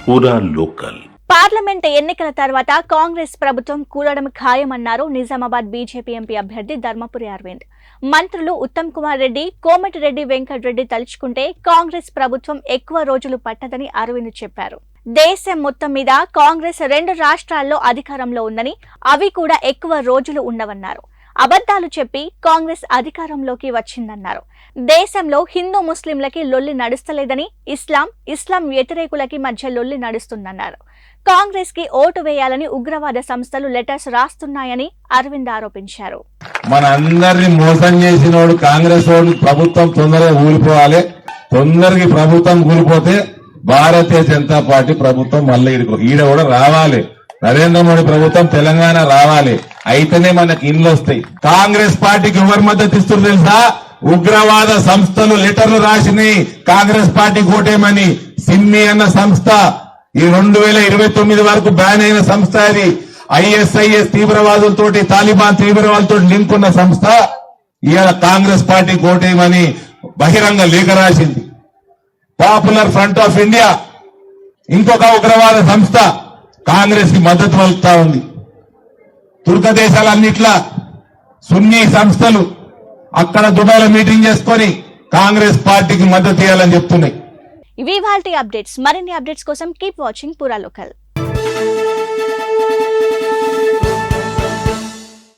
పూరా local. Parliament ఎన్నికల తర్వాత కాంగ్రెస్ ప్రభుత్వం కూలడం ఖాయమన్నారు నిజామాబాద్ బీజేపీ ఎంపీ అభ్యర్థి ధర్మపురి అరవింద్. మంత్రులు ఉత్తమ్ కుమార్ రెడ్డి, కోమటిరెడ్డి వెంకటరెడ్డి తలుచుకుంటే కాంగ్రెస్ ప్రభుత్వం ఎక్కువ రోజులు పట్టదని అరవింద్ చెప్పారు. దేశం మొత్తం మీద కాంగ్రెస్ 2 రాష్ట్రాల్లో అధికారంలో ఉందని, అవి కూడా ఎక్కువ రోజులు ఉండవన్నారు. అబద్ధాలు చెప్పి కాంగ్రెస్ అధికారంలోకి వచ్చిందన్నారు. దేశంలో హిందూ ముస్లింలకి లొల్లి నడుస్తలేదని, ఇస్లాం వ్యతిరేకులకి మధ్య లొల్లి నడుస్తుందన్నారు. కాంగ్రెస్ కి ఓటు వేయాలని ఉగ్రవాద సంస్థలు లెటర్స్ రాస్తున్నాయని అరవింద్ ఆరోపించారు. మన అందరినీ మోసం చేసినోడు కాంగ్రెస్ వాడు. ప్రభుత్వం తొందరగా కూలిపోవాలి. తొందరగా ప్రభుత్వం కూలిపోతే భారతీయ జనతా పార్టీ ప్రభుత్వం మళ్ళీ ఈడ కూడా రావాలి. నరేంద్ర మోడీ ప్రభుత్వం తెలంగాణ రావాలి. అయితేనే మనకి ఇండ్లు వస్తాయి. కాంగ్రెస్ పార్టీకి ఎవరు మద్దతు ఇస్తారు తెలుసా? ఉగ్రవాద సంస్థలు లెటర్లు రాసినాయి కాంగ్రెస్ పార్టీ కోటేమని. సిమ్మి అన్న సంస్థ ఈ 2029 వరకు బ్యాన్ అయిన సంస్థ. అది ఐఎస్ఐఎస్ తీవ్రవాదులతోటి, తాలిబాన్ తీవ్రవాదులతో లింక్ ఉన్న సంస్థ. ఇవాళ కాంగ్రెస్ పార్టీ కోటేమని బహిరంగ లేఖ రాసింది. పాపులర్ ఫ్రంట్ ఆఫ్ ఇండియా ఇంకొక ఉగ్రవాద సంస్థ కాంగ్రెస్ కి మద్దతు పలుకుతా ఉంది. తుర్క దేశాలన్నిట్లా సున్నీ సంస్థలు అక్కడ దుబాయ్లో మీటింగ్ చేసుకొని కాంగ్రెస్ పార్టీకి మద్దతు ఇవ్వాలని చెప్తున్నాయి. ఇవి వాల్టీ అప్డేట్స్. మరిన్ని అప్డేట్స్ కోసం కీప్ వాచింగ్ పూరా లోకల్.